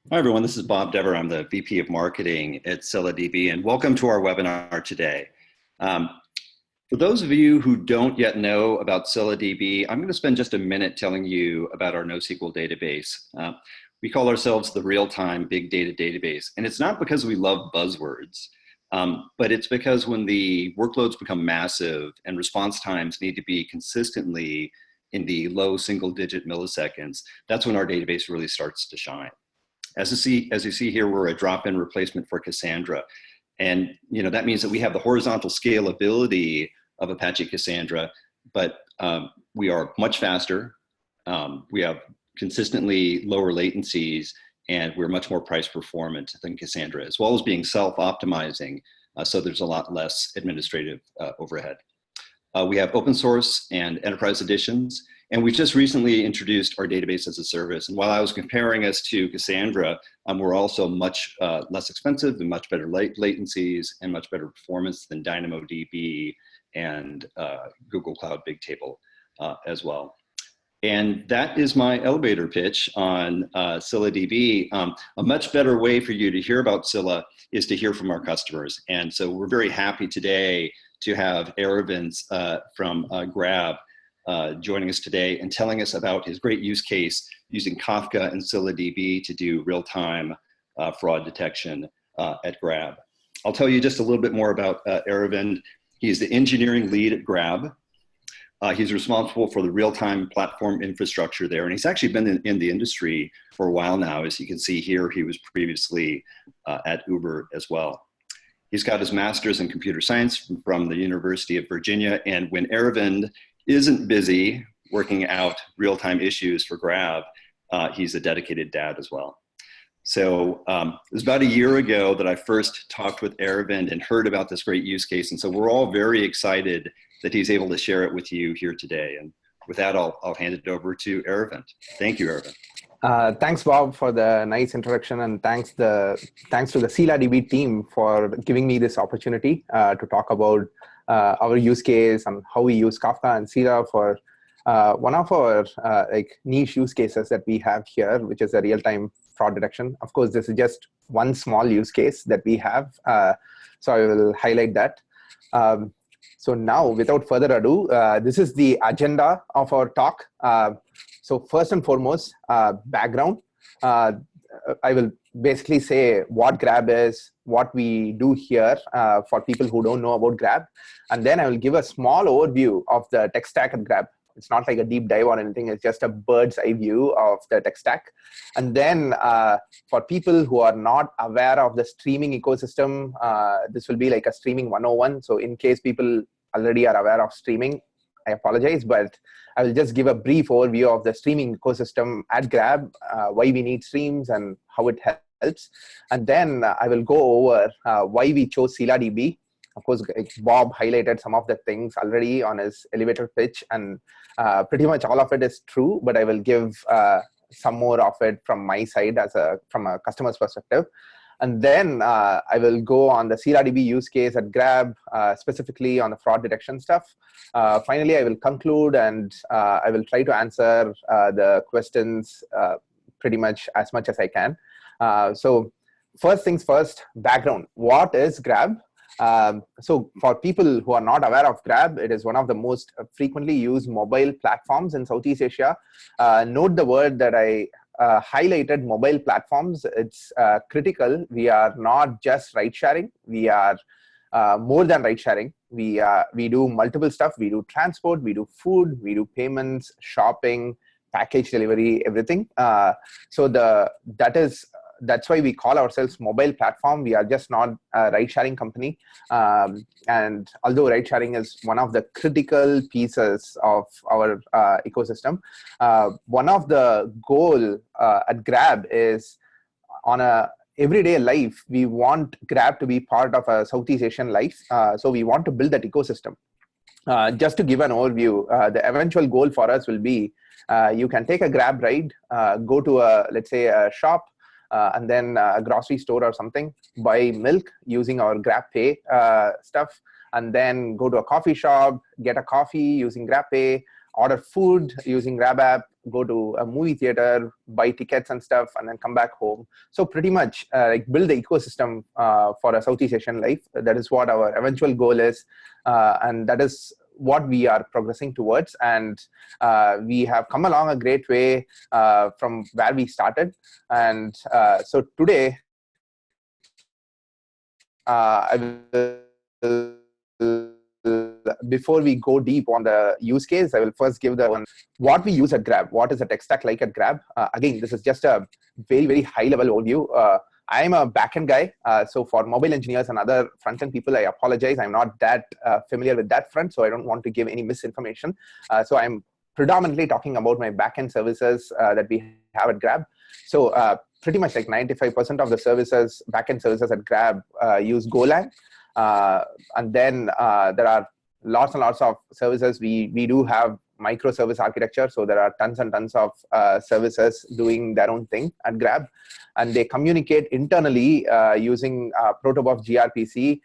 Hi, everyone. This is Bob Dever. I'm the VP of Marketing at ScyllaDB, and welcome to our webinar today. For those of you who don't yet know about ScyllaDB, I'm going to spend just a minute telling you about our NoSQL database. We call ourselves the real-time big data database, and it's not because we love buzzwords, but it's because when the workloads become massive and response times need to be consistently in the low single-digit milliseconds, that's when our database really starts to shine. As you see here, we're a drop-in replacement for Cassandra. And that means that we have the horizontal scalability of Apache Cassandra, but we are much faster. We have consistently lower latencies, and we're much more price performant than Cassandra, as well as being self-optimizing. So there's a lot less administrative overhead. We have open source and enterprise editions. And we just recently introduced our database as a service. And while I was comparing us to Cassandra, we're also much less expensive and much better latencies and much better performance than DynamoDB and Google Cloud Bigtable as well. And that is my elevator pitch on ScyllaDB. A much better way for you to hear about Scylla is to hear from our customers. And so we're very happy today to have Aravind from Grab joining us today and telling us about his great use case using Kafka and ScyllaDB to do real-time fraud detection at Grab. I'll tell you just a little bit more about Aravind. He's the engineering lead at Grab. He's responsible for the real-time platform infrastructure there, and he's actually been in the industry for a while now. As you can see here, he was previously at Uber as well. He's got his master's in computer science from the University of Virginia, and when Aravind isn't busy working out real-time issues for Grab, he's a dedicated dad as well. So it was about a year ago that I first talked with Aravind and heard about this great use case. And so we're all very excited that he's able to share it with you here today. And with that, I'll hand it over to Aravind. Thank you, Aravind. Thanks, Bob, for the nice introduction, and thanks to the ScyllaDB team for giving me this opportunity to talk about our use case and how we use Kafka and Scylla for one of our niche use cases that we have here, which is a real-time fraud detection. Of course, this is just one small use case that we have, so I will highlight that. So now, without further ado, this is the agenda of our talk. So first and foremost, background. I will basically say what Grab is, what we do here for people who don't know about Grab. And then I will give a small overview of the tech stack at Grab. It's not like a deep dive on anything. It's just a bird's eye view of the tech stack. And then for people who are not aware of the streaming ecosystem, this will be like a streaming 101. So in case people already are aware of streaming, I apologize, but I will just give a brief overview of the streaming ecosystem at Grab, why we need streams and how it helps. And then I will go over why we chose ScyllaDB. Of course, Bob highlighted some of the things already on his elevator pitch, and pretty much all of it is true, but I will give some more of it from my side from a customer's perspective. And then I will go on the ScyllaDB use case at Grab, specifically on the fraud detection stuff. Finally, I will conclude, and I will try to answer the questions pretty much as I can. So first things first, background. What is Grab? So for people who are not aware of Grab, it is one of the most frequently used mobile platforms in Southeast Asia. Note the word that I highlighted, mobile platforms. It's critical. We are not just ride sharing. We are more than ride sharing. We do multiple stuff. We do transport, we do food, we do payments, shopping, package delivery, everything. So that's why we call ourselves mobile platform. We are just not a ride sharing company. And although ride sharing is one of the critical pieces of our ecosystem, one of the goal at Grab is on a everyday life, we want Grab to be part of a Southeast Asian life. So we want to build that ecosystem. Just to give an overview, the eventual goal for us will be, you can take a Grab ride, go to let's say a shop, and then a grocery store or something, buy milk using our GrabPay stuff, and then go to a coffee shop, get a coffee using GrabPay, order food using Grab app, go to a movie theater, buy tickets and stuff, and then come back home. So pretty much like build the ecosystem for a Southeast Asian life. That is what our eventual goal is, and that is what we are progressing towards. And we have come along a great way from where we started. And so today, I will, before we go deep on the use case, I will first give the one what we use at Grab. What is the tech stack like at Grab? Again, this is just a very, very high level overview. I'm a backend guy. So for mobile engineers and other front-end people, I apologize. I'm not that familiar with that front, so I don't want to give any misinformation. So I'm predominantly talking about my backend services that we have at Grab. So pretty much like 95% of the services, backend services at Grab use Golang. And then there are lots and lots of services. We do have microservice architecture. So there are tons and tons of services doing their own thing at Grab. And they communicate internally using protobuf gRPC.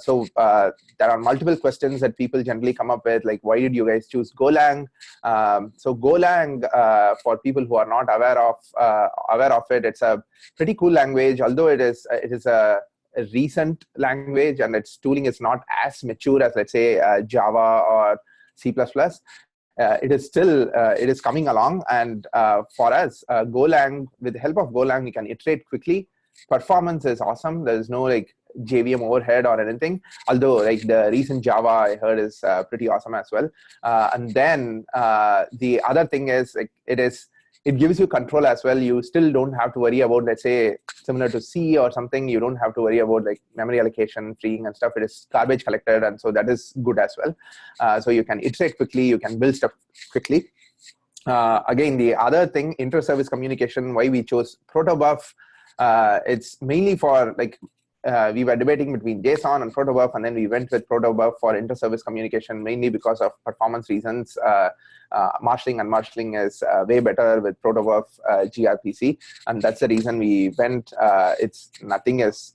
So there are multiple questions that people generally come up with, like, why did you guys choose Golang? So Golang, for people who are not aware of it, it's a pretty cool language, although it is a recent language and its tooling is not as mature as, let's say, Java or C++. It is still it is coming along, and for us, Golang, with the help of Golang, we can iterate quickly. Performance is awesome. There's no like JVM overhead or anything, although like the recent Java I heard is pretty awesome as well. And then the other thing is, like, it gives you control as well. You still don't have to worry about, let's say, similar to C or something, you don't have to worry about like memory allocation, freeing and stuff. It is garbage collected, and so that is good as well. So you can iterate quickly, you can build stuff quickly. Again, the other thing, inter-service communication, why we chose protobuf, it's mainly for like, we were debating between JSON and protobuf, and then we went with protobuf for inter-service communication, mainly because of performance reasons. Marshalling and marshalling is way better with protobuf gRPC, and that's the reason we went. Nothing is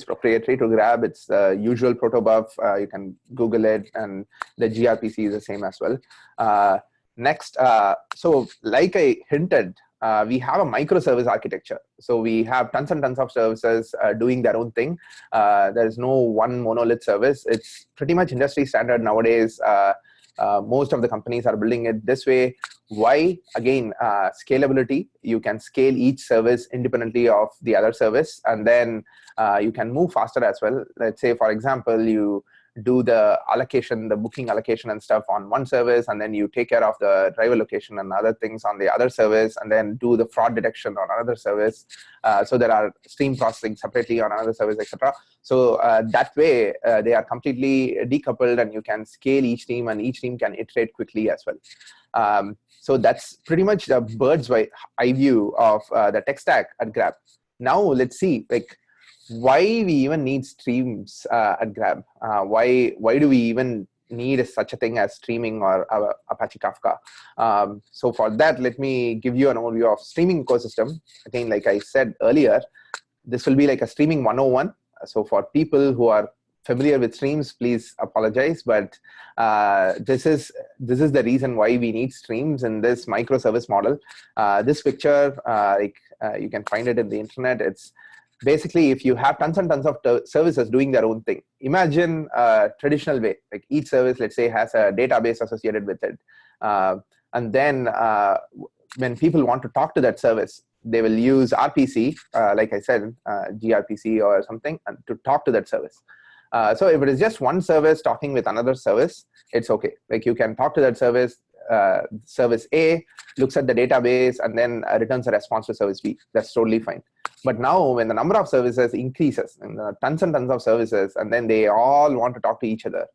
proprietary to Grab. It's the usual protobuf. You can Google it, and the gRPC is the same as well. Next, so like I hinted, we have a microservice architecture. So we have tons and tons of services doing their own thing. There's no one monolith service. It's pretty much industry standard nowadays. Most of the companies are building it this way. Why? Again, scalability. You can scale each service independently of the other service, and then you can move faster as well. Let's say, for example, you do the allocation, the booking allocation and stuff on one service, and then you take care of the driver location and other things on the other service, and then do the fraud detection on another service. So there are stream processing separately on another service, etc. So that way, they are completely decoupled, and you can scale each team, and each team can iterate quickly as well. So that's pretty much the bird's eye view of the tech stack at Grab. Now let's see, like, why we even need streams at Grab. Why do we even need such a thing as streaming or Apache Kafka? So for that, let me give you an overview of streaming ecosystem. Again, like I said earlier, this will be like a streaming 101. So for people who are familiar with streams, please apologize, but this is the reason why we need streams in this microservice model. This picture, you can find it in the internet. It's basically, if you have tons and tons of services doing their own thing, imagine a traditional way, like each service, let's say, has a database associated with it. And then when people want to talk to that service, they will use RPC, like I said, gRPC or something, and to talk to that service. So if it is just one service talking with another service, it's okay. Like, you can talk to that service. Service A looks at the database and then returns a response to service B. That's totally fine. But now when the number of services increases, and tons and tons of services, and then they all want to talk to each other,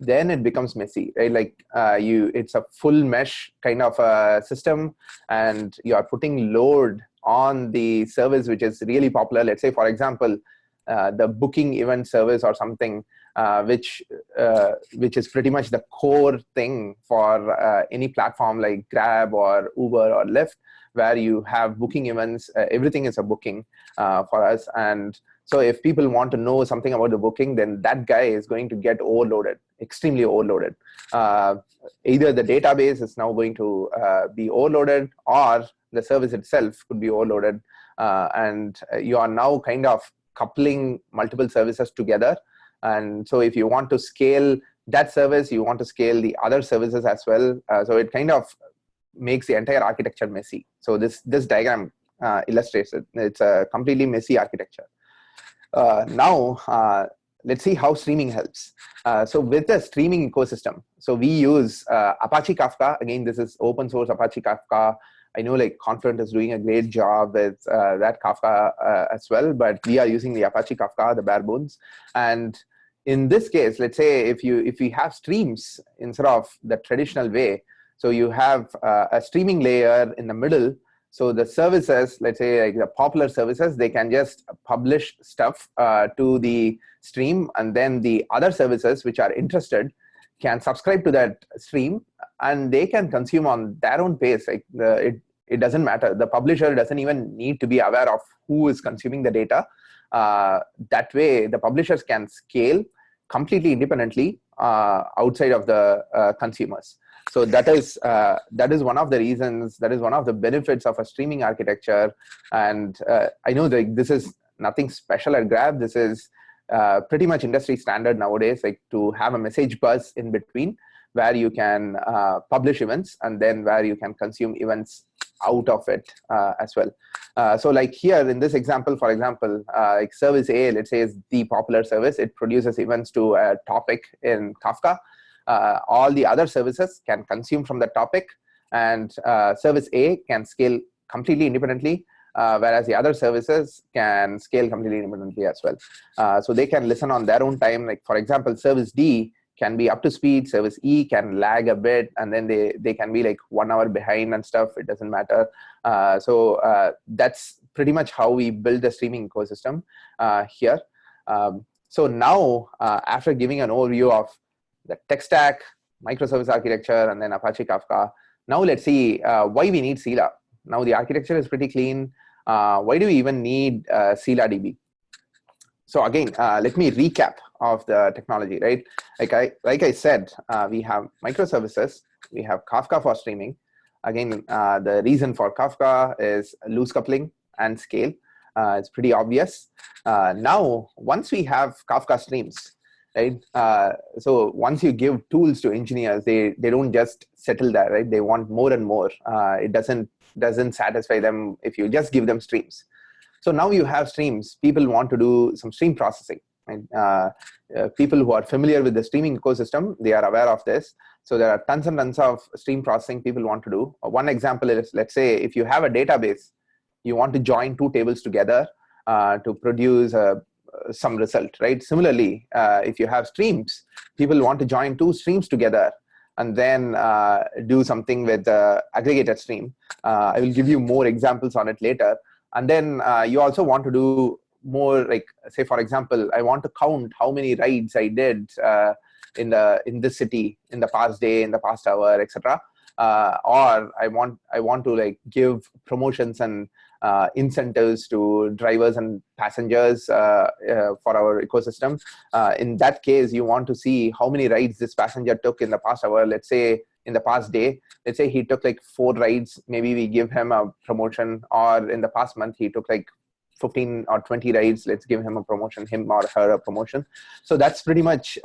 then it becomes messy, right? Like it's a full mesh kind of a system, and you are putting load on the service which is really popular. Let's say, for example, the booking event service or something, which is pretty much the core thing for any platform like Grab or Uber or Lyft, where you have booking events. Everything is a booking for us, and So if people want to know something about the booking, then that guy is going to get overloaded, extremely overloaded. Either the database is now going to be overloaded, or the service itself could be overloaded. And you are now kind of coupling multiple services together. And so if you want to scale that service, you want to scale the other services as well. So it kind of makes the entire architecture messy. So this diagram illustrates it. It's a completely messy architecture. Now, let's see how streaming helps. So with the streaming ecosystem, so we use Apache Kafka. Again, this is open source Apache Kafka. I know like Confluent is doing a great job with that Kafka as well, but we are using the Apache Kafka, the bare bones. And in this case, let's say if we have streams instead of the traditional way, so you have a streaming layer in the middle. So the services, let's say like the popular services, they can just publish stuff to the stream, and then the other services which are interested can subscribe to that stream, and they can consume on their own pace. Like it doesn't matter. The publisher doesn't even need to be aware of who is consuming the data. That way, the publishers can scale completely independently outside of the consumers. So that is one of the reasons, that is one of the benefits of a streaming architecture. And I know that this is nothing special at Grab. This is pretty much industry standard nowadays, like to have a message bus in between where you can publish events and then where you can consume events out of it as well. So like here in this example, for example, like service A, let's say, is the popular service. It produces events to a topic in Kafka. All the other services can consume from the topic, and service A can scale completely independently, whereas the other services can scale completely independently as well. So they can listen on their own time. Like for example, service D can be up to speed, service E can lag a bit, and then they can be like 1 hour behind and stuff. It doesn't matter. So that's pretty much how we build the streaming ecosystem here. So now, after giving an overview of the tech stack, microservice architecture, and then Apache Kafka, now let's see why we need Scylla. Now the architecture is pretty clean. Why do we even need ScyllaDB? So again, let me recap of the technology, right? Like I said, we have microservices, we have Kafka for streaming. Again, the reason for Kafka is loose coupling and scale. It's pretty obvious. Now, once we have Kafka streams, right? So once you give tools to engineers, they don't just settle there, right? They want more and more. It doesn't satisfy them if you just give them streams. So now you have streams. People want to do some stream processing. Right? People who are familiar with the streaming ecosystem, they are aware of this. So there are tons and tons of stream processing people want to do. One example is, let's say, if you have a database, you want to join 2 tables together to produce some result, right? Similarly, if you have streams, people want to join 2 streams together and then do something with the aggregated stream. I will give you more examples on it later. And then you also want to do more, like, say, for example, I want to count how many rides I did in this city in the past day, in the past hour, etc. Or I want to like give promotions and incentives to drivers and passengers for our ecosystem. In that case, you want to see how many rides this passenger took in the past hour. Let's say in the past day, let's say he took like 4 rides, maybe we give him a promotion. Or in the past month, he took like 15 or 20 rides, let's give him a promotion, him or her a promotion. So that's pretty much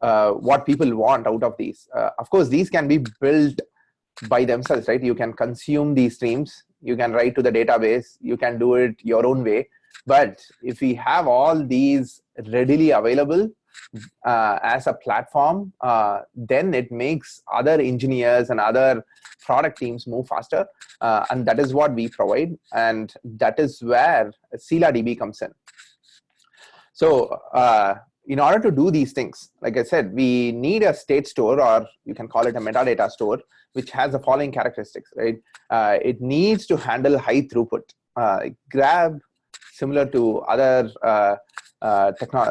what people want out of these. Of course, these can be built by themselves, right? You can consume these streams, you can write to the database, you can do it your own way. But if we have all these readily available as a platform, then it makes other engineers and other product teams move faster. And that is what we provide. And that is where ScyllaDB comes in. So in order to do these things, like I said, we need a state store, or you can call it a metadata store, which has the following characteristics, right? It needs to handle high throughput. Grab, similar to other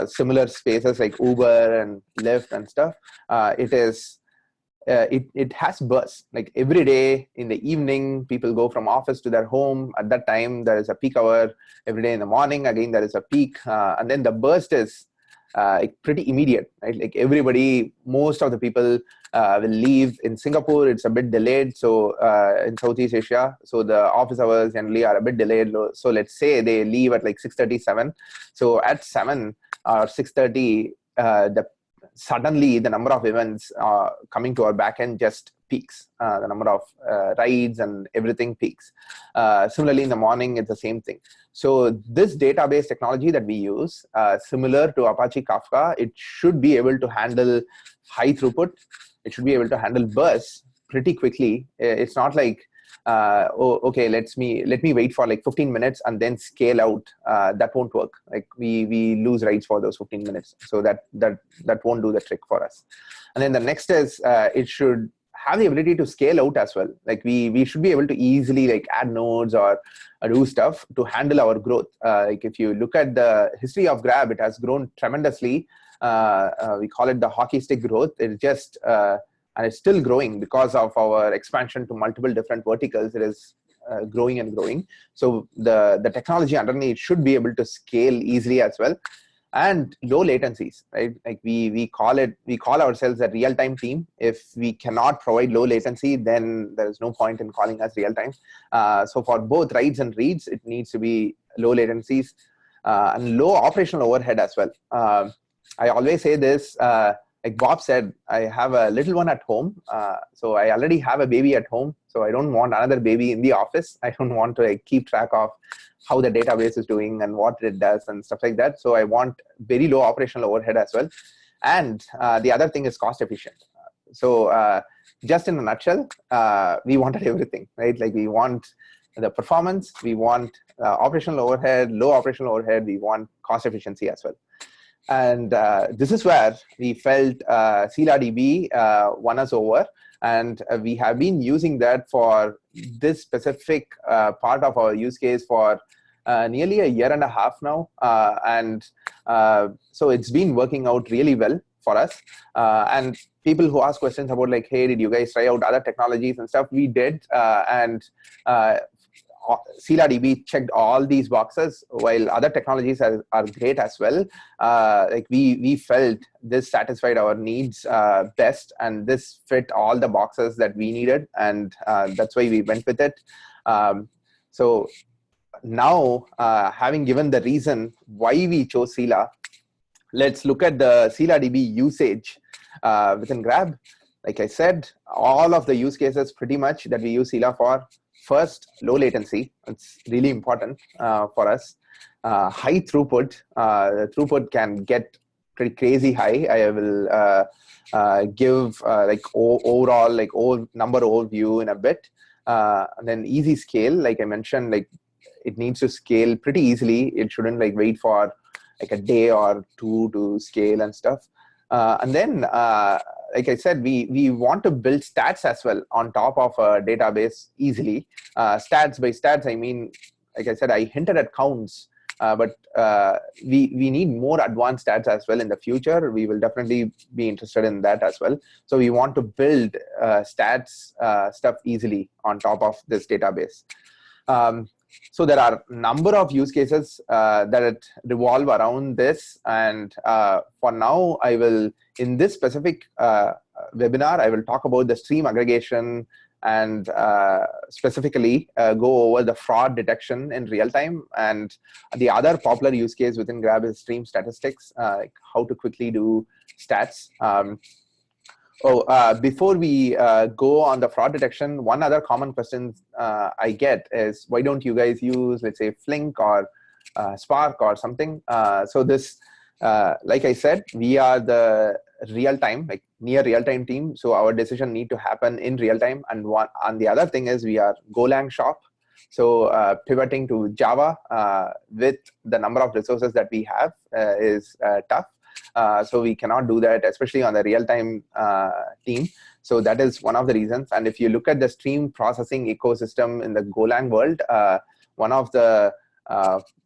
similar spaces like Uber and Lyft and stuff, it is it has bursts. Like every day in the evening, people go from office to their home. At that time, there is a peak hour. Every day in the morning, again, there is a peak. And then the burst is pretty immediate, right? Like everybody, most of the people will leave. In Singapore, it's a bit delayed. So in Southeast Asia, so the office hours generally are a bit delayed. So let's say they leave at like 6:37. So at 7 or 6:30, suddenly the number of events coming to our backend just peaks. The number of rides and everything peaks. Similarly, in the morning, it's the same thing. So this database technology that we use, similar to Apache Kafka, it should be able to handle high throughput. It should be able to handle bursts pretty quickly. It's not like, oh, okay, let me wait for like 15 minutes and then scale out. That won't work. Like we lose rights for those 15 minutes. So that won't do the trick for us. And then the next is it should have the ability to scale out as well. Like we should be able to easily like add nodes or do stuff to handle our growth. Like if you look at the history of Grab, it has grown tremendously. We call it the hockey stick growth. It's just and it's still growing because of our expansion to multiple different verticals. It is growing and growing. So the technology underneath should be able to scale easily as well, and low latencies, right? Like we call ourselves a real-time team. If we cannot provide low latency, then there is no point in calling us real-time. So for both writes and reads, it needs to be low latencies and low operational overhead as well. I always say this, like Bob said, I have a little one at home. So I already have a baby at home. So I don't want another baby in the office. I don't want to like keep track of how the database is doing and what it does and stuff like that. So I want very low operational overhead as well. And the other thing is cost efficient. So just in a nutshell, we wanted everything, right? Like we want the performance, we want operational overhead, low operational overhead, we want cost efficiency as well. And this is where we felt ScyllaDB won us over. And we have been using that for this specific part of our use case for nearly a year and a half now. So it's been working out really well for us. And people who ask questions about like, hey, did you guys try out other technologies and stuff? We did. ScyllaDB checked all these boxes, while other technologies are great as well. Like we felt this satisfied our needs best, and this fit all the boxes that we needed, and that's why we went with it. So now, having given the reason why we chose Scylla, let's look at the ScyllaDB usage within Grab. Like I said, all of the use cases pretty much that we use Scylla for. First, low latency. It's really important for us. High throughput. The throughput can get pretty crazy high. I will give like overall like number overview in a bit. And then easy scale, like I mentioned, like it needs to scale pretty easily. It shouldn't like wait for like a day or two to scale and stuff. And then, like I said, we want to build stats as well on top of a database easily. Stats by stats, I mean, like I said, I hinted at counts, but we need more advanced stats as well in the future. We will definitely be interested in that as well. So we want to build stats stuff easily on top of this database. So there are a number of use cases that revolve around this. And for now, I will, in this specific webinar, I will talk about the stream aggregation and specifically go over the fraud detection in real time. And the other popular use case within Grab is stream statistics, like how to quickly do stats. Before we go on the fraud detection, one other common question I get is, why don't you guys use, let's say, Flink or Spark or something? So this, like I said, we are the real-time, like near real-time team. So our decision need to happen in real time. And the other thing is we are Golang shop. So pivoting to Java with the number of resources that we have is tough. So we cannot do that, especially on the real-time team. So that is one of the reasons. And if you look at the stream processing ecosystem in the Golang world, one of the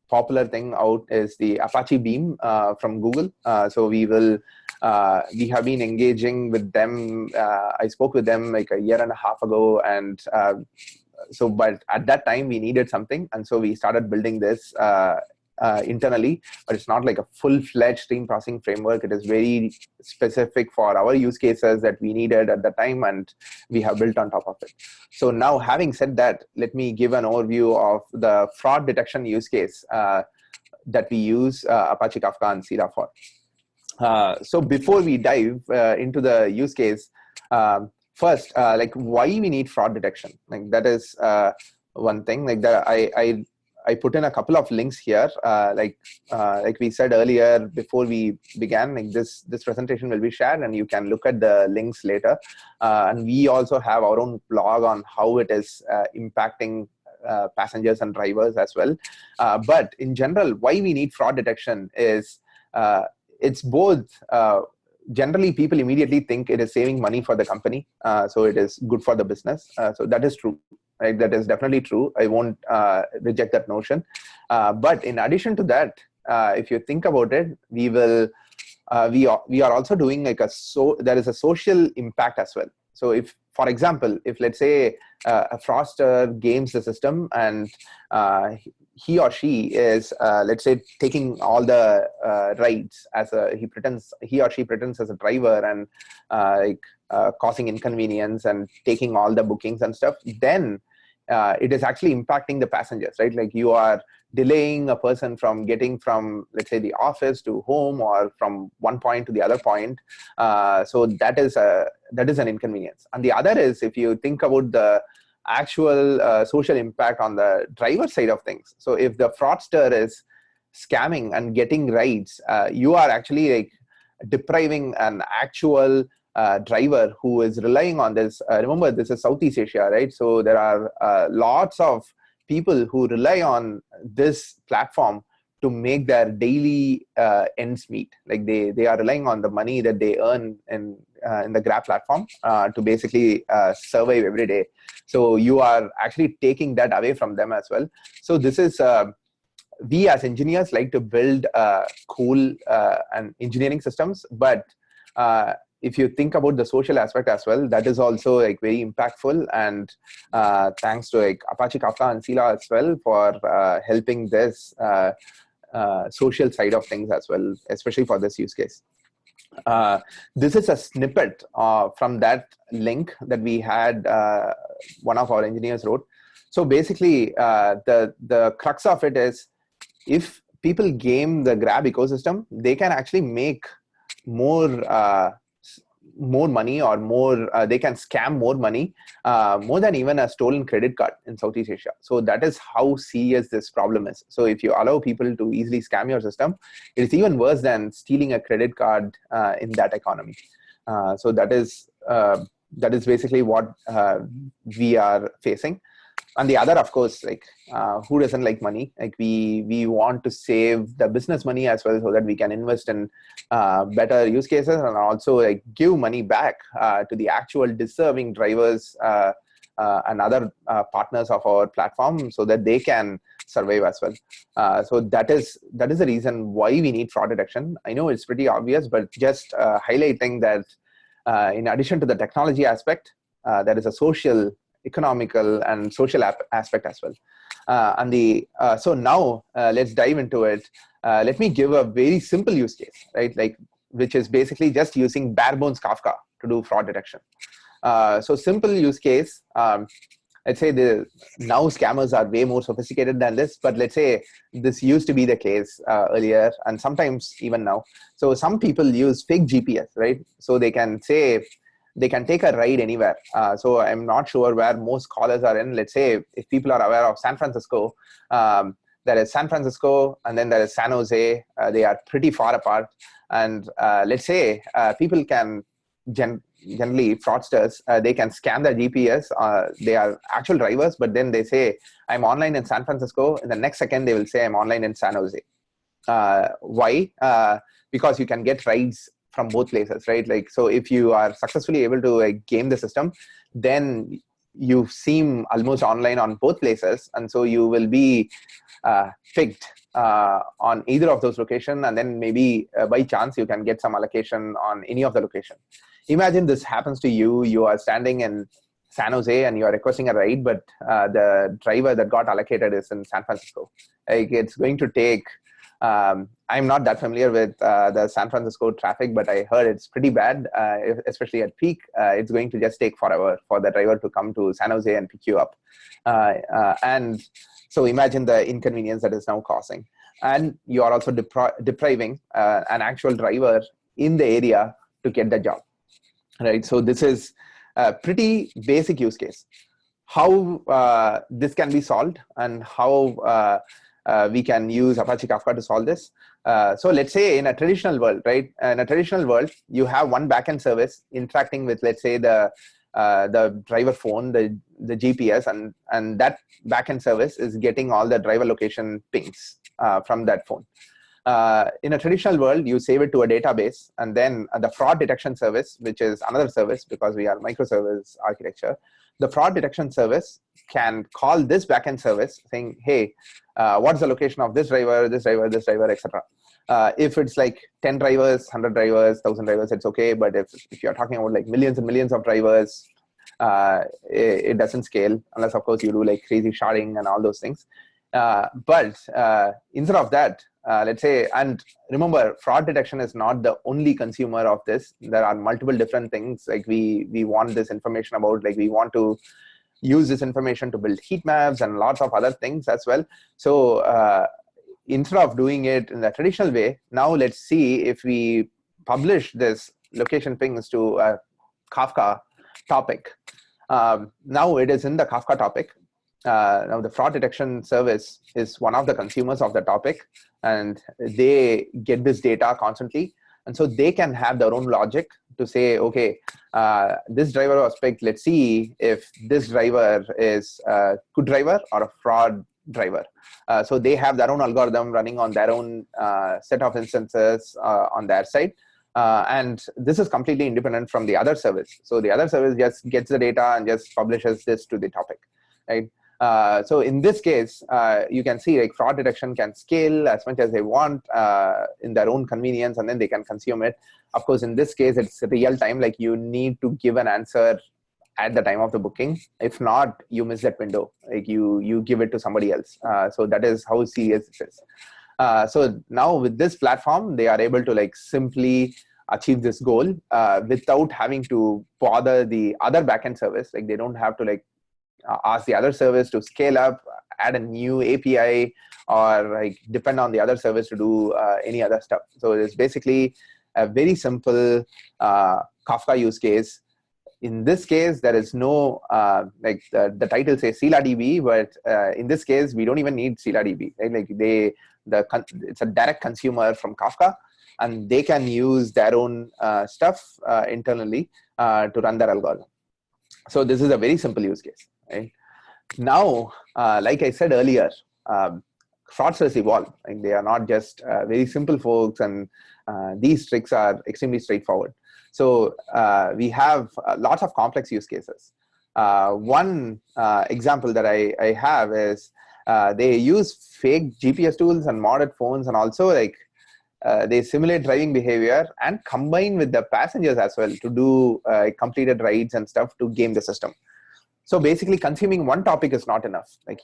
popular thing out is the Apache Beam from Google. So we will We have been engaging with them. I spoke with them like a year and a half ago, and but at that time we needed something, and so we started building this internally. But it's not like a full-fledged stream processing framework. It is very specific for our use cases that we needed at the time, and we have built on top of it. So now, having said that, let me give an overview of the fraud detection use case that we use Apache Kafka and Scylla for. So before we dive into the use case, first, like why we need fraud detection. Like that is one thing. Like that, I put in a couple of links here. Like we said earlier before we began, like this presentation will be shared, and you can look at the links later. And we also have our own blog on how it is impacting passengers and drivers as well. But in general, why we need fraud detection is it's both. Generally, people immediately think it is saving money for the company, so it is good for the business. So that is true. Right? That is definitely true. I won't reject that notion. But in addition to that, if you think about it, we are also doing like there is a social impact as well. So if, for example, if let's say a fraudster games the system and he or she is let's say taking all the rides as he or she pretends as a driver and causing inconvenience and taking all the bookings and stuff, then it is actually impacting the passengers, right? Like you are delaying a person from getting from, let's say, the office to home or from one point to the other point. So that is an inconvenience. And the other is, if you think about the actual social impact on the driver side of things. So if the fraudster is scamming and getting rides, you are actually like depriving an actual driver who is relying on this. Remember, this is Southeast Asia, right? So there are lots of people who rely on this platform to make their daily ends meet. Like they are relying on the money that they earn in the Grab platform to basically survive every day. So you are actually taking that away from them as well. So this is we as engineers like to build cool and engineering systems, but if you think about the social aspect as well, that is also like very impactful. And thanks to like Apache Kafka and Scylla as well for helping this social side of things as well, especially for this use case. This is a snippet from that link that we had one of our engineers wrote. So basically, the crux of it is, if people game the Grab ecosystem, they can actually make more money, or more they can scam more money, more than even a stolen credit card in Southeast Asia. So that is how serious this problem is. So if you allow people to easily scam your system, it's even worse than stealing a credit card in that economy. So that is basically what we are facing. And the other, of course, like who doesn't like money? Like we want to save the business money as well, so that we can invest in better use cases, and also like give money back to the actual deserving drivers and other partners of our platform, so that they can survive as well. So that is the reason why we need fraud detection. I know it's pretty obvious, but just highlighting that in addition to the technology aspect, there is a social, economical, and social aspect as well. So now let's dive into it. Let me give a very simple use case, right? Like, which is basically just using bare bones Kafka to do fraud detection. So simple use case. Let's say now scammers are way more sophisticated than this, but let's say this used to be the case earlier, and sometimes even now. So some people use fake GPS, right? So they can say, they can take a ride anywhere. So I'm not sure where most scholars are in. Let's say if people are aware of San Francisco, there is San Francisco, and then there is San Jose. They are pretty far apart. And let's say people can generally, fraudsters, they can scan their GPS. They are actual drivers, but then they say, I'm online in San Francisco. In the next second, they will say, I'm online in San Jose. Why? Because you can get rides from both places, right? Like, so if you are successfully able to like game the system, then you seem almost online on both places, and so you will be picked on either of those locations, and then maybe by chance you can get some allocation on any of the location. Imagine this happens to you. You are standing in San Jose and you are requesting a ride, but the driver that got allocated is in San Francisco. Like, it's going to take, I'm not that familiar with the San Francisco traffic, but I heard it's pretty bad, especially at peak. It's going to just take forever for the driver to come to San Jose and pick you up. And so imagine the inconvenience that is now causing. And you are also depriving an actual driver in the area to get the job, right? So this is a pretty basic use case. How this can be solved and how we can use Apache Kafka to solve this. So let's say in a traditional world, right? In a traditional world, you have one backend service interacting with, let's say, the driver phone, the GPS, and that backend service is getting all the driver location pings from that phone. In a traditional world, you save it to a database, and then the fraud detection service, which is another service because we are microservice architecture, the fraud detection service can call this backend service saying, hey, what's the location of this driver, etc. If it's like 10 drivers, 100 drivers, 1,000 drivers, it's okay. But if you're talking about like millions and millions of drivers, it doesn't scale unless, of course, you do like crazy sharding and all those things. But instead of that, let's say, and remember, fraud detection is not the only consumer of this. There are multiple different things. Like we want this information about, like we want to use this information to build heat maps and lots of other things as well. So instead of doing it in the traditional way, now let's see if we publish this location pings to a Kafka topic. Now it is in the Kafka topic. Now the fraud detection service is one of the consumers of the topic, and they get this data constantly. And so they can have their own logic to say, okay, this driver was picked. Let's see if this driver is a good driver or a fraud driver. So they have their own algorithm running on their own set of instances on their side. And this is completely independent from the other service. So the other service just gets the data and just publishes this to the topic, right? So in this case, you can see like fraud detection can scale as much as they want in their own convenience, and then they can consume it. Of course, in this case, it's real time. Like you need to give an answer at the time of the booking. If not, you miss that window. Like you give it to somebody else. So that is how serious this is. So now with this platform, they are able to like simply achieve this goal without having to bother the other backend service. Like they don't have to like ask the other service to scale up, add a new API, or like depend on the other service to do any other stuff. So it's basically a very simple Kafka use case. In this case, there is no, like the title says ScyllaDB, but in this case, we don't even need ScyllaDB. Right? Like it's a direct consumer from Kafka, and they can use their own stuff internally to run their algorithm. So this is a very simple use case. Right? Now, like I said earlier, fraudsters evolve. Like they are not just very simple folks, and these tricks are extremely straightforward. So we have lots of complex use cases. One example that I have is they use fake GPS tools and modded phones, and also like they simulate driving behavior and combine with the passengers as well to do completed rides and stuff to game the system. So basically, consuming one topic is not enough. Like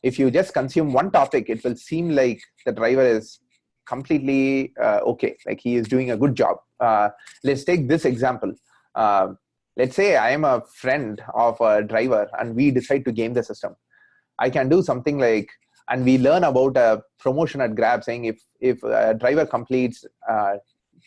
if you just consume one topic, it will seem like the driver is completely okay. Like he is doing a good job. Let's take this example. Let's say I am a friend of a driver and we decide to game the system. I can do something like, and we learn about a promotion at Grab saying if a driver completes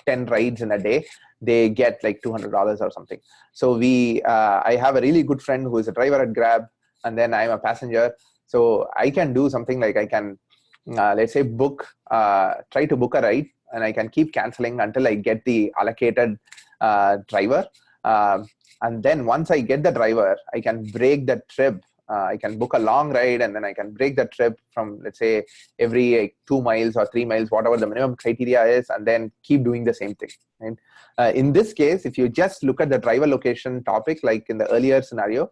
10 rides in a day, they get like $200 or something. So I have a really good friend who is a driver at Grab, and then I'm a passenger. So I can do something like I can, let's say, try to book a ride, and I can keep canceling until I get the allocated driver. And then once I get the driver, I can break the trip. I can book a long ride, and then I can break the trip from, let's say, every 2 miles or 3 miles, whatever the minimum criteria is, and then keep doing the same thing. Right? In this case, if you just look at the driver location topic, like in the earlier scenario,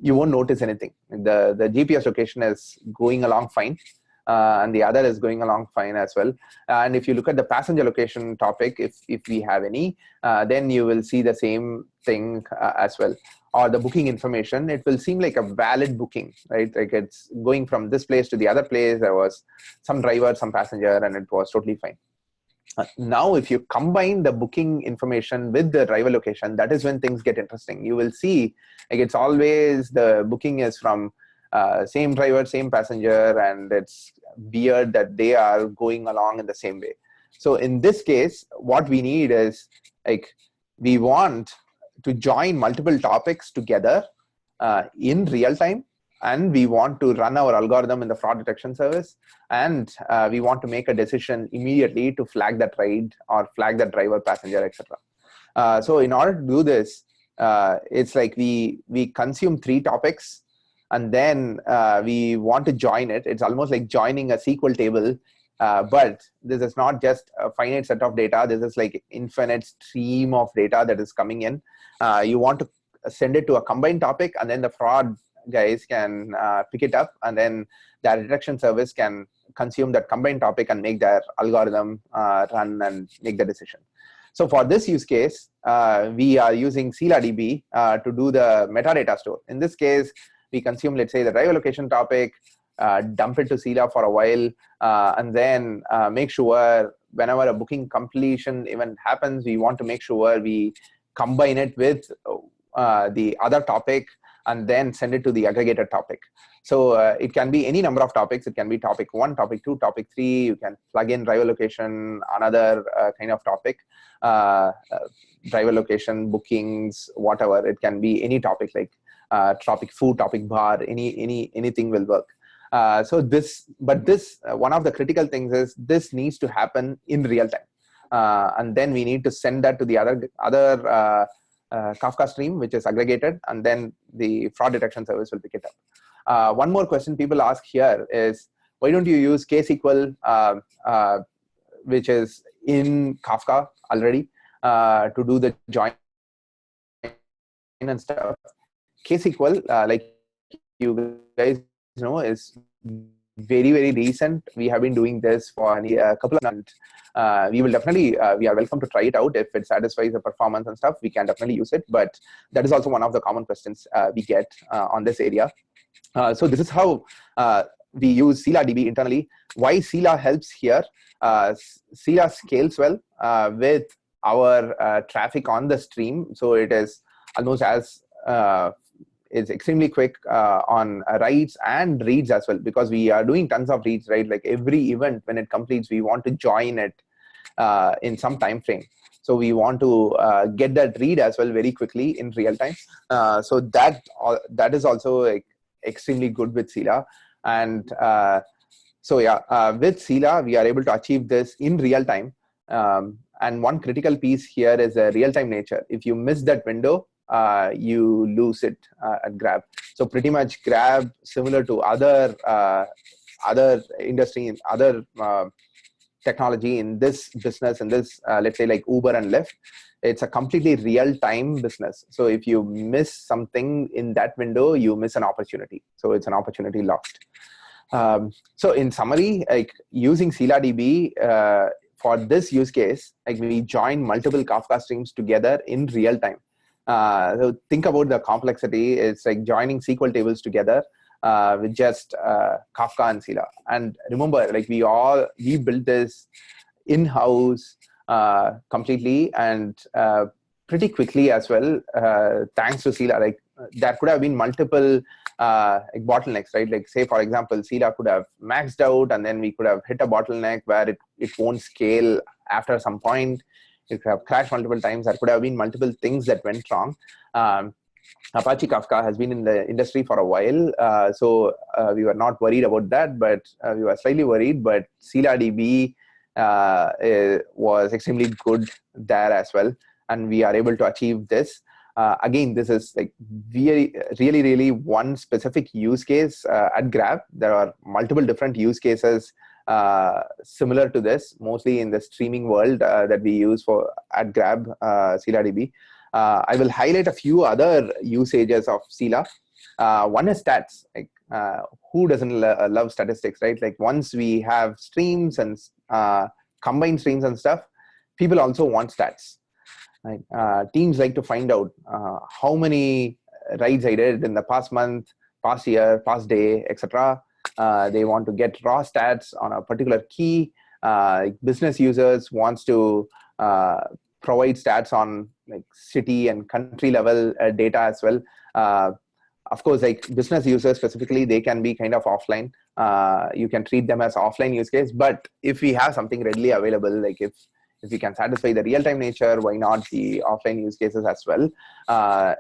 you won't notice anything. The GPS location is going along fine, and the other is going along fine as well. And if you look at the passenger location topic, if we have any, then you will see the same thing as well. Or the booking information, it will seem like a valid booking, right? Like it's going from this place to the other place. There was some driver, some passenger, and it was totally fine. Now, if you combine the booking information with the driver location, that is when things get interesting. You will see, like it's always the booking is from same driver, same passenger, and it's weird that they are going along in the same way. So in this case, what we need is, like, we want to join multiple topics together in real time, and we want to run our algorithm in the fraud detection service, and we want to make a decision immediately to flag that ride or flag that driver, passenger, etc. So in order to do this, it's like we consume 3 topics, and then we want to join it. It's almost like joining a SQL table, but this is not just a finite set of data. This is like infinite stream of data that is coming in. You want to send it to a combined topic, and then the fraud guys can pick it up, and then their detection service can consume that combined topic and make their algorithm run and make the decision. So for this use case, we are using ScyllaDB to do the metadata store. In this case, we consume, let's say, the driver location topic, dump it to Scylla for a while, and then make sure whenever a booking completion event happens, we want to make sure we combine it with the other topic and then send it to the aggregated topic. So it can be any number of topics. It can be topic 1, topic 2, topic 3. You can plug in driver location, another kind of topic, driver location, bookings, whatever. It can be any topic, like topic food, topic bar, anything will work. So this, one of the critical things is this needs to happen in real time, and then we need to send that to the other Kafka stream, which is aggregated, and then the fraud detection service will pick it up. One more question people ask here is, why don't you use KSQL, which is in Kafka already, to do the join and stuff? KSQL, like you guys know, is very, very recent. We have been doing this for a couple of months. We will definitely, we are welcome to try it out. If it satisfies the performance and stuff, we can definitely use it. But that is also one of the common questions we get on this area. So this is how we use ScyllaDB internally. Why Scylla helps here? Scylla scales well with our traffic on the stream. So it is almost as is extremely quick on writes and reads as well, because we are doing tons of reads, right? Like every event, when it completes, we want to join it in some time frame. So we want to get that read as well very quickly in real time. So that is also like extremely good with Scylla. And so yeah, with Scylla, we are able to achieve this in real time. And one critical piece here is a real-time nature. If you miss that window, you lose it at Grab. So pretty much Grab, similar to other industry, other technology in this business, in this, let's say like Uber and Lyft, it's a completely real-time business. So if you miss something in that window, you miss an opportunity. So it's an opportunity lost. So in summary, like using ScyllaDB for this use case, like we join multiple Kafka streams together in real time. So think about the complexity. It's like joining SQL tables together with just Kafka and Scylla. And remember, like we built this in-house completely and pretty quickly as well, thanks to Scylla. Like there could have been multiple like bottlenecks, right? Like say, for example, Scylla could have maxed out, and then we could have hit a bottleneck where it won't scale after some point. It could have crashed multiple times. There could have been multiple things that went wrong. Apache Kafka has been in the industry for a while, so we were not worried about that, but we were slightly worried. But ScyllaDB was extremely good there as well, and we are able to achieve this. Again, this is like really one specific use case at Grab. There are multiple different use cases similar to this, mostly in the streaming world that we use at Grab, ScyllaDB. I will highlight a few other usages of Scylla. One is stats. Like who doesn't love statistics, right? Like once we have streams and combined streams and stuff, people also want stats. Right? Teams like to find out how many rides I did in the past month, past year, past day, etc. They want to get raw stats on a particular key. Business users wants to provide stats on like city and country level data as well. Of course, like business users specifically, they can be kind of offline. You can treat them as offline use case. But if we have something readily available, like if we can satisfy the real-time nature, why not the offline use cases as well,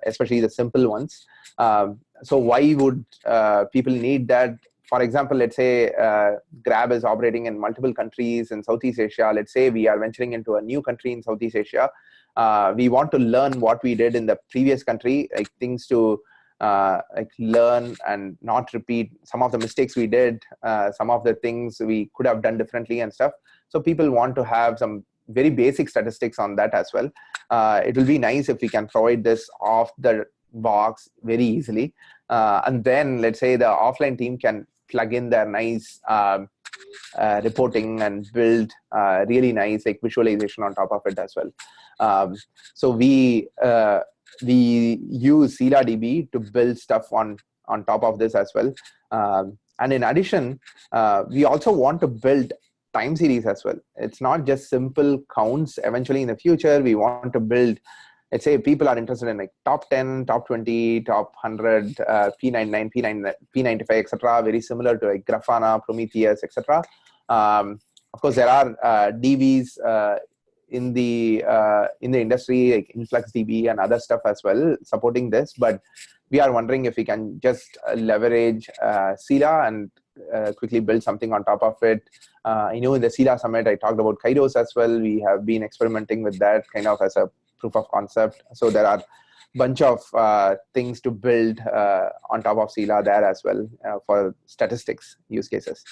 especially the simple ones. So why would people need that? For example, let's say Grab is operating in multiple countries in Southeast Asia. Let's say we are venturing into a new country in Southeast Asia. We want to learn what we did in the previous country, like things to like learn and not repeat some of the mistakes we did, some of the things we could have done differently and stuff. So people want to have some very basic statistics on that as well. It will be nice if we can provide this off the box very easily. And then let's say the offline team can plug in their nice reporting and build really nice like visualization on top of it as well. So we use ScyllaDB to build stuff on top of this as well. And in addition, we also want to build time series as well. It's not just simple counts. Eventually in the future, we want to build, let's say people are interested in like top 10, top 20, top 100, P99, P95, etc. Very similar to like Grafana, Prometheus, etc. Of course, there are DBs in the industry like InfluxDB and other stuff as well supporting this. But we are wondering if we can just leverage Scylla and quickly build something on top of it. I know in the Scylla Summit, I talked about Kairos as well. We have been experimenting with that kind of as a proof of concept. So there are a bunch of things to build on top of Scylla there as well for statistics use cases.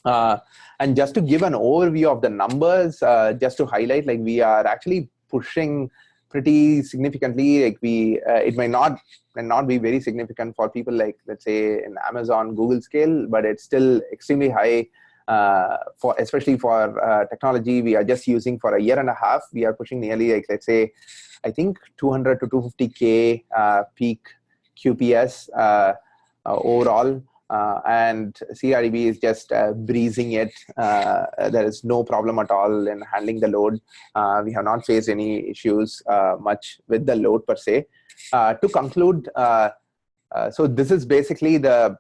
And just to give an overview of the numbers, just to highlight, like we are actually pushing pretty significantly. Like it may not be very significant for people like, let's say, in Amazon, Google scale, but it's still extremely high especially for technology we are just using for a year and a half. We are pushing nearly like, let's say, I think 200 to 250K peak QPS overall. And ScyllaDB is just breezing it. There is no problem at all in handling the load. We have not faced any issues much with the load per se. To conclude, so this is basically the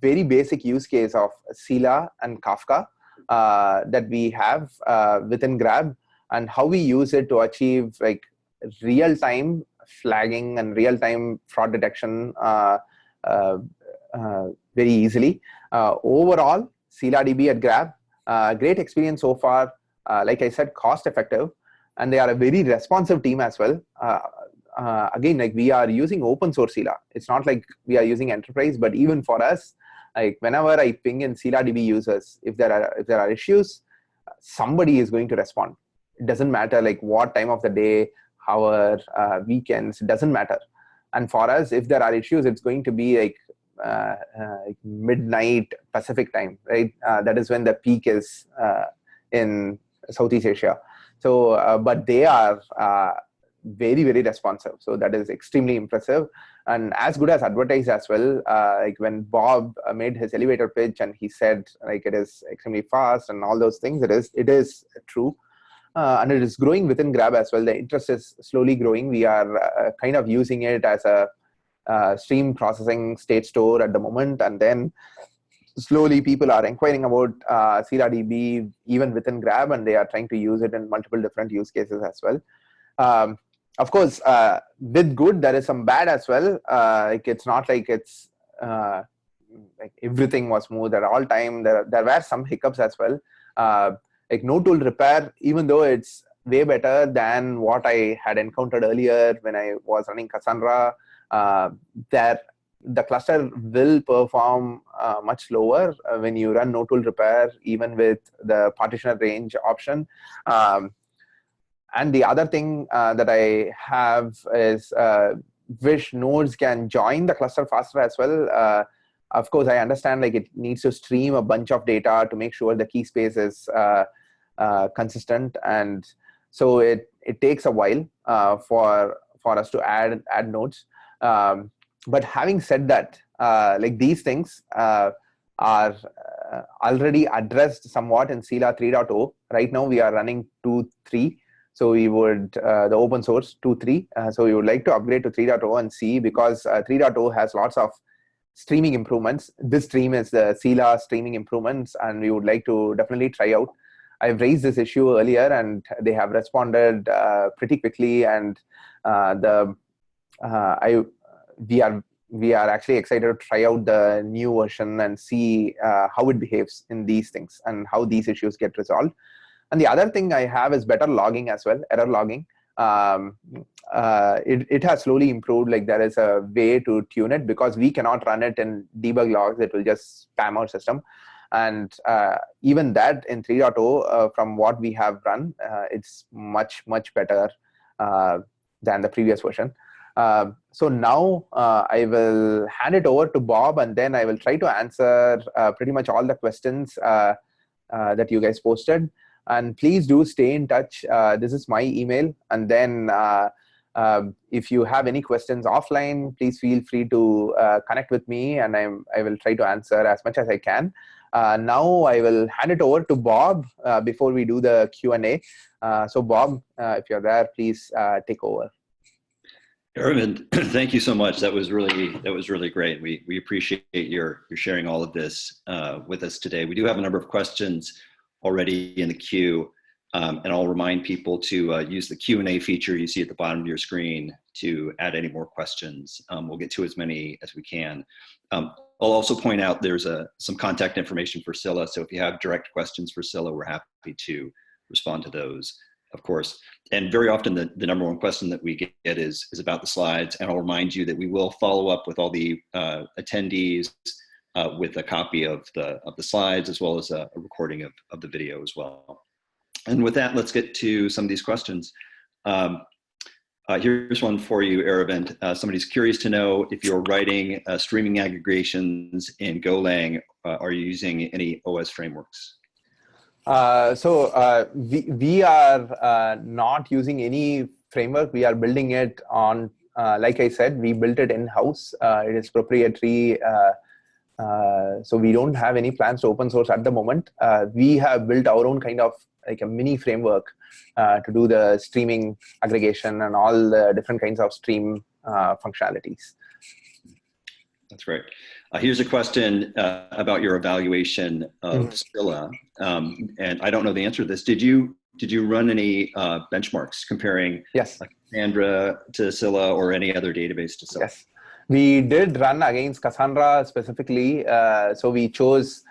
very basic use case of Scylla and Kafka that we have within Grab, and how we use it to achieve like real-time flagging and real-time fraud detection very easily. Overall, ScyllaDB at Grab, great experience so far. Like I said, cost-effective, and they are a very responsive team as well. Again, like we are using open source Scylla. It's not like we are using enterprise, but even for us, like whenever I ping in ScyllaDB users, if there are issues, somebody is going to respond. It doesn't matter like what time of the day, hour, weekends, it doesn't matter. And for us, if there are issues, it's going to be like midnight Pacific time, right? That is when the peak is in Southeast Asia. So, but they are very, very responsive. So that is extremely impressive and as good as advertised as well. Like when Bob made his elevator pitch and he said like it is extremely fast and all those things, it is true. And it is growing within Grab as well. The interest is slowly growing. We are kind of using it as a stream processing state store at the moment. And then slowly people are inquiring about ScyllaDB even within Grab, and they are trying to use it in multiple different use cases as well. Of course, with good, there is some bad as well. Like it's not like it's like everything was smooth at all time. There were some hiccups as well. Like no tool repair, even though it's way better than what I had encountered earlier when I was running Cassandra, the cluster will perform much slower when you run no tool repair, even with the partitioner range option. And the other thing that I have is wish nodes can join the cluster faster as well. Of course, I understand like it needs to stream a bunch of data to make sure the key space is consistent, and so it takes a while for us to add nodes. But having said that, like these things are already addressed somewhat in Scila 3.0. Right now we are running 2.3. So we would, the open source 2.3. So we would like to upgrade to 3.0 and see, because 3.0 has lots of streaming improvements. This stream is the Scila streaming improvements, and we would like to definitely try out. I've raised this issue earlier and they have responded pretty quickly, and we are actually excited to try out the new version and see how it behaves in these things and how these issues get resolved. And the other thing I have is better logging as well, error logging. It has slowly improved. Like there is a way to tune it, because we cannot run it in debug logs. It will just spam our system. And even that in 3.0, from what we have run, it's much better than the previous version. So now I will hand it over to Bob, and then I will try to answer pretty much all the questions that you guys posted. And please do stay in touch. This is my email. And then if you have any questions offline, please feel free to connect with me, and I will try to answer as much as I can. Now I will hand it over to Bob before we do the Q&A. So Bob, if you're there, please take over. Aravind, thank you so much. That was really great. We appreciate your sharing all of this with us today. We do have a number of questions already in the queue, and I'll remind people to use the Q&A feature you see at the bottom of your screen to add any more questions. We'll get to as many as we can. I'll also point out there's some contact information for Scylla, so if you have direct questions for Scylla, we're happy to respond to those, of course. And very often the number one question that we get is about the slides, and I'll remind you that we will follow up with all the attendees with a copy of the slides, as well as a recording of the video as well. And with that, let's get to some of these questions. Here's one for you, Aravind. Somebody's curious to know if you're writing streaming aggregations in Golang. Are you using any OS frameworks? So we are not using any framework. We are building it on, like I said, we built it in-house. It is proprietary. So we don't have any plans to open source at the moment. We have built our own kind of like a mini framework to do the streaming aggregation and all the different kinds of stream functionalities. That's great. Here's a question about your evaluation of Scylla, and I don't know the answer to this. Did you run any benchmarks comparing Cassandra to Scylla or any other database to Scylla? Yes, we did run against Cassandra specifically. So we chose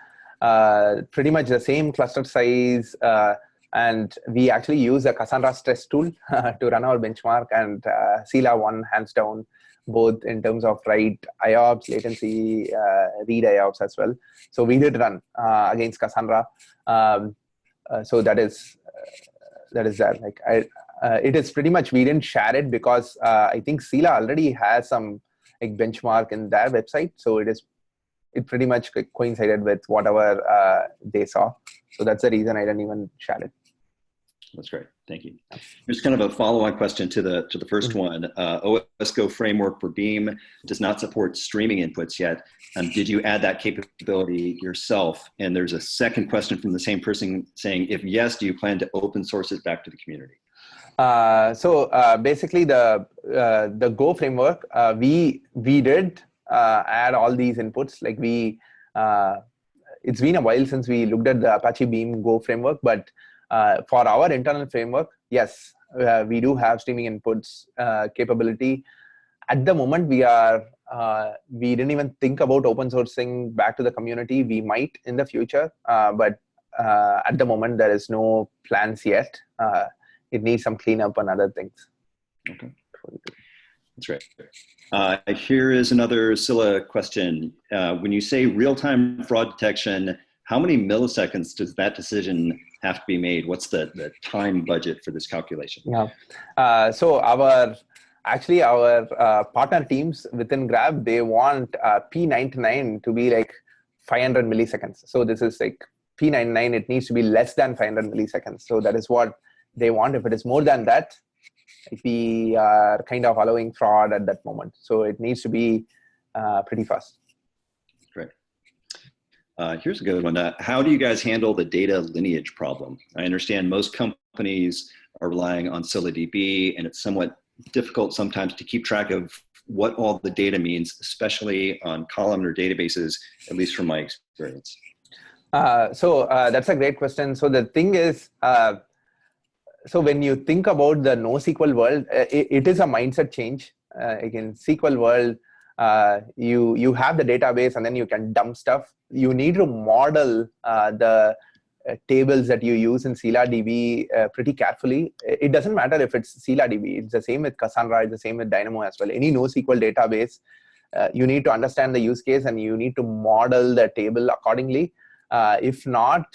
pretty much the same cluster size, and we actually use a Cassandra stress tool to run our benchmark, and Scilla won hands down, both in terms of write IOPS, latency, read IOPS as well. So we did run against Cassandra. So that is that. Like it is pretty much, we didn't share it because I think Scilla already has some like benchmark in their website. So it pretty much coincided with whatever they saw. So that's the reason I didn't even share it. That's great. Thank you. Here's kind of a follow-on question to the first one. OSGO framework for Beam does not support streaming inputs yet. Did you add that capability yourself? And there's a second question from the same person saying, if yes, do you plan to open source it back to the community? So basically the Go framework, we did add all these inputs. Like it's been a while since we looked at the Apache Beam Go framework, but for our internal framework, yes, we do have streaming inputs capability. At the moment, we didn't even think about open sourcing back to the community. We might in the future, but at the moment, there is no plans yet. It needs some cleanup and other things. Okay, that's right. Here is another Scylla question. When you say real-time fraud detection, how many milliseconds does that decision have to be made? What's the time budget for this calculation? Yeah. So actually our partner teams within Grab, they want P99 to be like 500 milliseconds. So this is like P99, it needs to be less than 500 milliseconds. So that is what they want. If it is more than that, we are kind of allowing fraud at that moment. So it needs to be pretty fast. Great. Here's a good one. How do you guys handle the data lineage problem? I understand most companies are relying on ScyllaDB, and it's somewhat difficult sometimes to keep track of what all the data means, especially on columnar databases, at least from my experience. So that's a great question. So the thing is, so when you think about the NoSQL world, it is a mindset change. Again, SQL world, you have the database and then you can dump stuff. You need to model the tables that you use in ScyllaDB pretty carefully. It doesn't matter if it's ScyllaDB. It's the same with Cassandra. It's the same with Dynamo as well. Any NoSQL database, you need to understand the use case and you need to model the table accordingly. If not,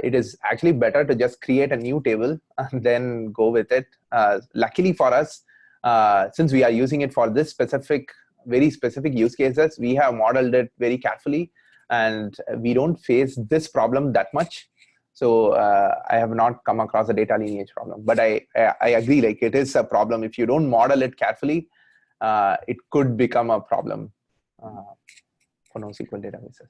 it is actually better to just create a new table and then go with it. Luckily for us, since we are using it for this very specific use cases, we have modeled it very carefully and we don't face this problem that much. So I have not come across a data lineage problem, but I agree, like it is a problem. If you don't model it carefully, it could become a problem for NoSQL databases.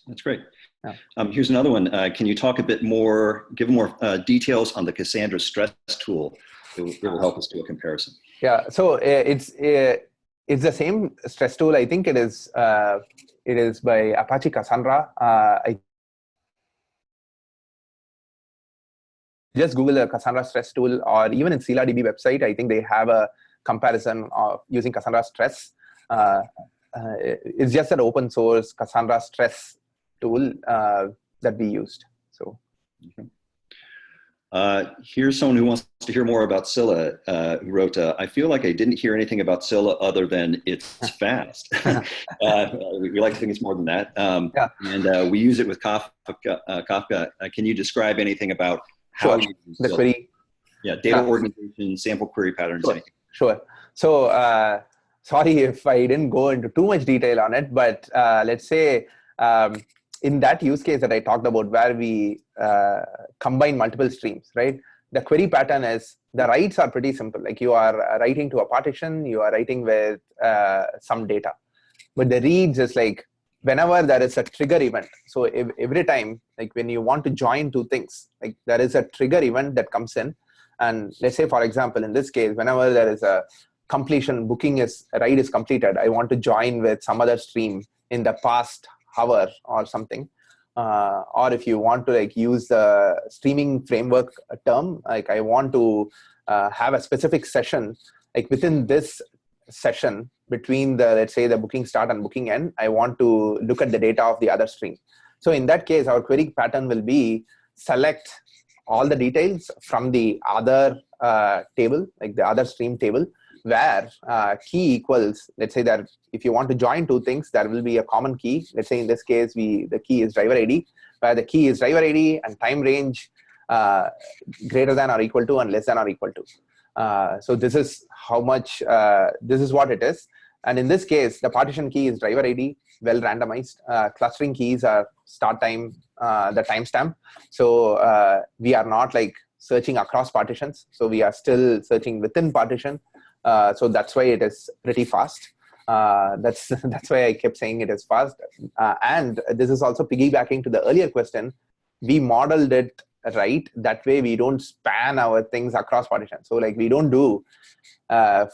That's great. Yeah. Here's another one. Can you talk a bit more, give more details on the Cassandra stress tool? It will help us do a comparison. Yeah, so it's the same stress tool. I think it is by Apache Cassandra. I just Google the Cassandra stress tool, or even in ScyllaDB website, I think they have a comparison of using Cassandra stress. It's just an open source Cassandra stress tool that we used. So. Okay. Here's someone who wants to hear more about Scylla, who wrote, I feel like I didn't hear anything about Scylla other than it's fast. We like to think it's more than that. Yeah. And we use it with Kafka. Can you describe anything about how you use the query? Yeah, data organization, sample query patterns, anything. Sure. So sorry if I didn't go into too much detail on it, but let's say in that use case that I talked about where we combine multiple streams, right? The query pattern is, the writes are pretty simple. Like you are writing to a partition, you are writing with some data. But the reads is like, whenever there is a trigger event. So every time, like when you want to join two things, like there is a trigger event that comes in. And let's say, for example, in this case, whenever there is a completion, write is completed, I want to join with some other stream in the past hour or something. Or if you want to like use the streaming framework term, like I want to have a specific session, like within this session between the, let's say the booking start and booking end, I want to look at the data of the other stream. So in that case, our query pattern will be select all the details from the other table, like the other stream table, where key equals, let's say that if you want to join two things, there will be a common key. Let's say in this case, the key is driver ID, where the key is driver ID and time range greater than or equal to and less than or equal to. So this is how much, this is what it is. And in this case, the partition key is driver ID, well randomized. Clustering keys are start time, the timestamp. So we are not like searching across partitions. So we are still searching within partition. So that's why it is pretty fast. That's why I kept saying it is fast. And this is also piggybacking to the earlier question. We modeled it right. That way we don't span our things across partitions. So like we don't do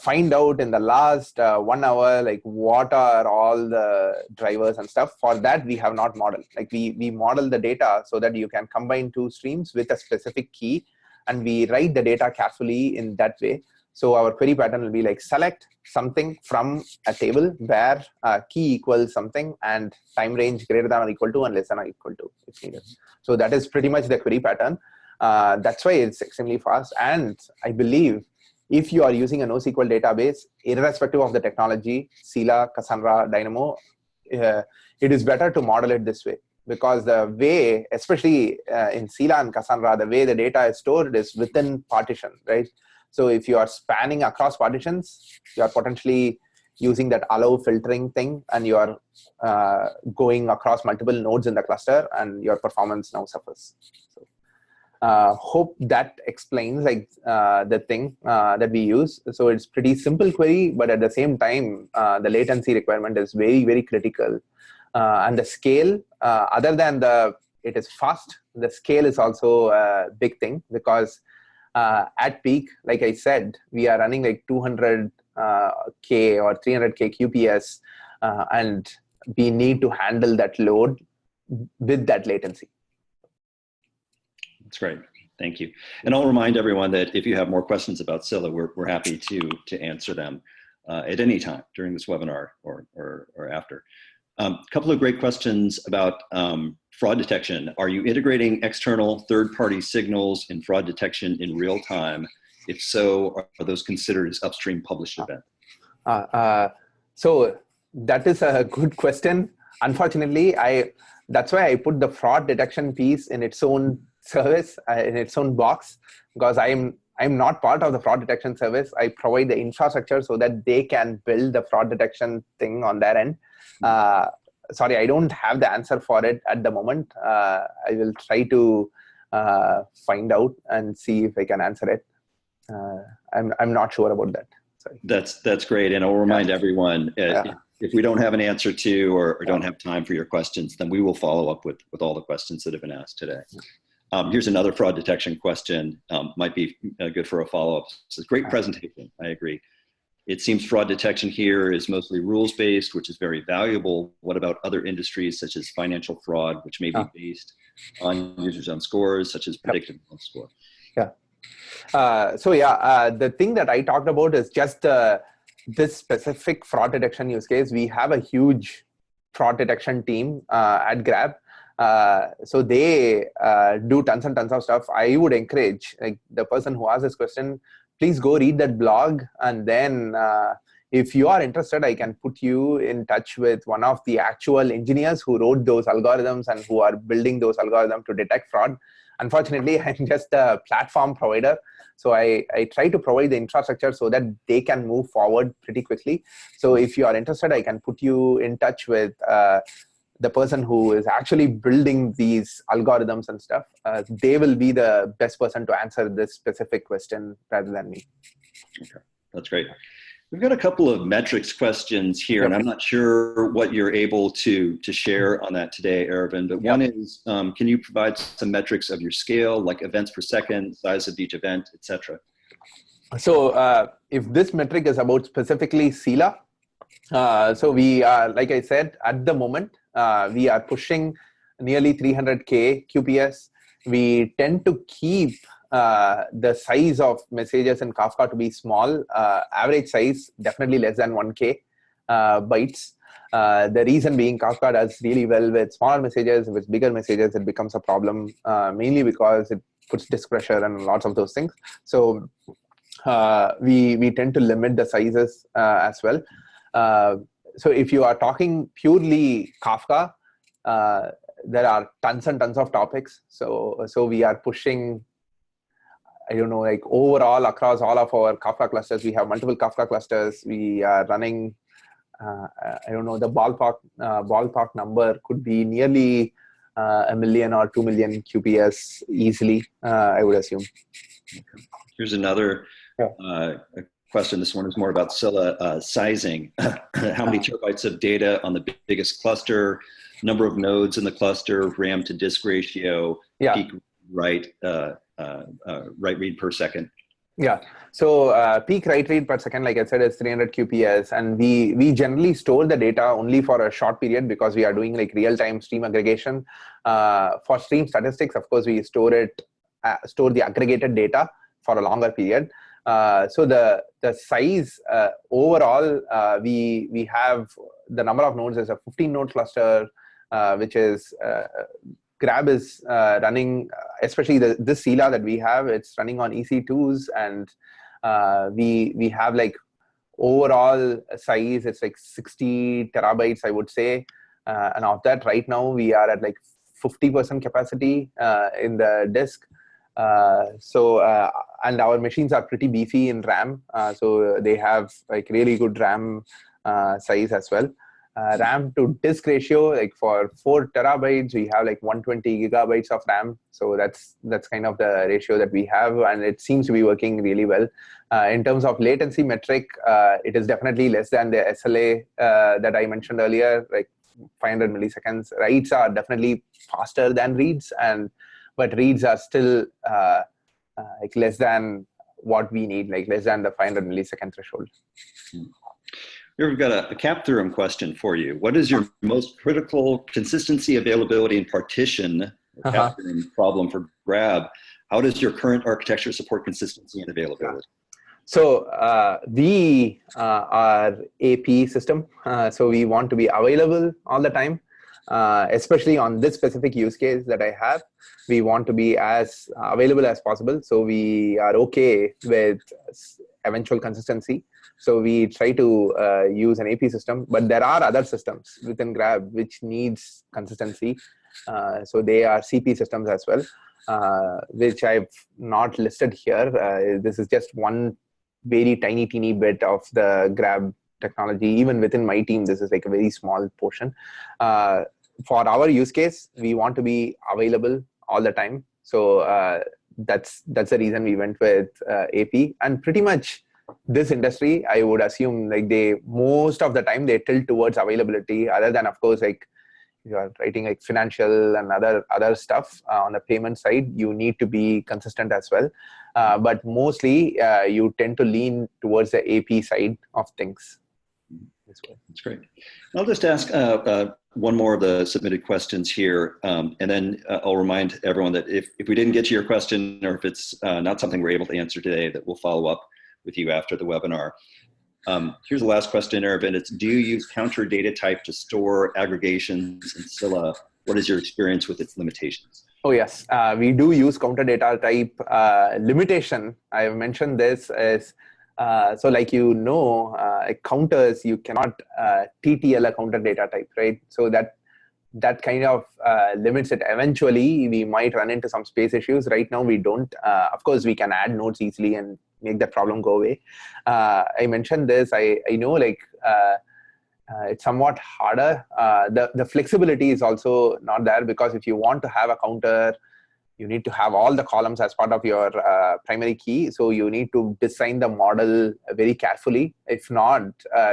find out in the last 1 hour, like what are all the drivers and stuff. For that, we have not modeled. Like we model the data so that you can combine two streams with a specific key, and we write the data carefully in that way. So our query pattern will be like select something from a table where key equals something and time range greater than or equal to and less than or equal to if needed. So that is pretty much the query pattern. That's why it's extremely fast. And I believe if you are using a NoSQL database, irrespective of the technology, Scylla, Cassandra, Dynamo, it is better to model it this way. Because the way, especially in Scylla and Cassandra, the way the data is stored is within partition, right? So if you are spanning across partitions, you are potentially using that allow filtering thing, and you are going across multiple nodes in the cluster, and your performance now suffers. So, hope that explains like the thing that we use. So it's pretty simple query, but at the same time, the latency requirement is very, very critical. And the scale, other than it is fast, the scale is also a big thing, because at peak, like I said, we are running like 200K or 300K QPS, and we need to handle that load with that latency. That's great. Thank you. And I'll remind everyone that if you have more questions about Scylla, we're happy to answer them at any time during this webinar or after. A couple of great questions about fraud detection. Are you integrating external third-party signals in fraud detection in real time? If so, are those considered as upstream published event? So that is a good question. Unfortunately, that's why I put the fraud detection piece in its own service, in its own box, because I'm not part of the fraud detection service. I provide the infrastructure so that they can build the fraud detection thing on their end. Sorry, I don't have the answer for it at the moment. I will try to find out and see if I can answer it. I'm not sure about that. Sorry. That's great, and I'll remind everyone, if we don't have an answer to or don't have time for your questions, then we will follow up with all the questions that have been asked today. Here's another fraud detection question, might be good for a follow-up. It's a great presentation, I agree. It seems fraud detection here is mostly rules-based, which is very valuable. What about other industries such as financial fraud, which may be based on users on scores, such as predictive score? Yeah. The thing that I talked about is just this specific fraud detection use case. We have a huge fraud detection team at Grab. So they do tons and tons of stuff. I would encourage like the person who asked this question, please go read that blog, and then if you are interested, I can put you in touch with one of the actual engineers who wrote those algorithms and who are building those algorithms to detect fraud. Unfortunately, I'm just a platform provider, so I try to provide the infrastructure so that they can move forward pretty quickly. So if you are interested, I can put you in touch with the person who is actually building these algorithms and stuff. They will be the best person to answer this specific question rather than me. Okay, that's great. We've got a couple of metrics questions here, and I'm not sure what you're able to share on that today, Aravind, but one is, can you provide some metrics of your scale, like events per second, size of each event, etc.? So if this metric is about specifically Scylla, so we are, like I said, at the moment, we are pushing nearly 300K QPS. We tend to keep the size of messages in Kafka to be small. Average size, definitely less than 1K bytes. The reason being Kafka does really well with smaller messages. With bigger messages, it becomes a problem, mainly because it puts disk pressure and lots of those things. So we tend to limit the sizes as well. So if you are talking purely Kafka, there are tons and tons of topics. So we are pushing, I don't know, like overall across all of our Kafka clusters, we have multiple Kafka clusters. We are running, I don't know, the ballpark number could be nearly 1 million or 2 million QPS easily, I would assume. Here's another question. This one is more about Scylla sizing. How many terabytes of data on the biggest cluster, number of nodes in the cluster, RAM to disk ratio, peak write read per second? Yeah. So peak write read per second, like I said, is 300 QPS, and we generally store the data only for a short period because we are doing like real-time stream aggregation. For stream statistics, of course, we store the aggregated data for a longer period. So the size overall, we have the number of nodes as a 15-node cluster, which is Grab is running, especially this Scylla that we have, it's running on EC2s, and we have like overall size, it's like 60 terabytes, I would say. And of that, right now, we are at like 50% capacity in the disk. And our machines are pretty beefy in RAM, so they have like really good RAM size as well. RAM to disk ratio, like for 4 terabytes, we have like 120 gigabytes of RAM. So that's kind of the ratio that we have, and it seems to be working really well. In terms of latency metric, it is definitely less than the SLA that I mentioned earlier, like 500 milliseconds. Writes are definitely faster than reads, but reads are still like less than what we need, like less than the 500 millisecond threshold. Here we've got a cap theorem question for you. What is your most critical consistency, availability, and partition cap theorem problem for Grab? How does your current architecture support consistency and availability? So we are AP system, so we want to be available all the time, especially on this specific use case that I have. We want to be as available as possible, so we are okay with eventual consistency. So we try to use an AP system, but there are other systems within Grab which needs consistency. So they are CP systems as well, which I've not listed here. This is just one very teeny bit of the Grab technology. Even within my team, this is like a very small portion. For our use case, we want to be available all the time. So that's the reason we went with AP. And pretty much this industry, I would assume, like most of the time they tilt towards availability, other than, of course, like you are writing like financial and other stuff on the payment side, you need to be consistent as well. But mostly you tend to lean towards the AP side of things. That's great. I'll just ask one more of the submitted questions here, and then I'll remind everyone that if we didn't get to your question, or if it's not something we're able to answer today, that we'll follow up with you after the webinar. Here's the last question, Arvind. It's, do you use counter data type to store aggregations in Scylla? What is your experience with its limitations? Oh, yes. We do use counter data type. Limitation, I've mentioned this, is so like counters, you cannot TTL a counter data type, right? So that kind of limits it. Eventually, we might run into some space issues. Right now, we don't. Of course, we can add nodes easily and make that problem go away. I mentioned this. I know like it's somewhat harder. The flexibility is also not there, because if you want to have a counter, you need to have all the columns as part of your primary key. So you need to design the model very carefully. If not,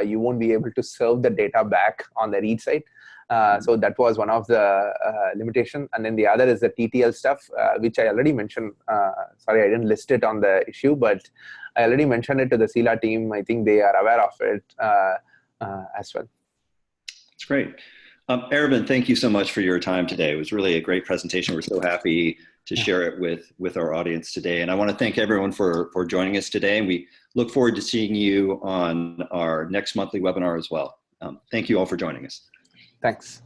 you won't be able to serve the data back on the read side. So that was one of the limitation. And then the other is the TTL stuff, which I already mentioned. Sorry, I didn't list it on the issue, but I already mentioned it to the Scylla team. I think they are aware of it as well. That's great. Arvind, thank you so much for your time today. It was really a great presentation. We're so happy to share it with our audience today. And I want to thank everyone for joining us today. And we look forward to seeing you on our next monthly webinar as well. Thank you all for joining us. Thanks.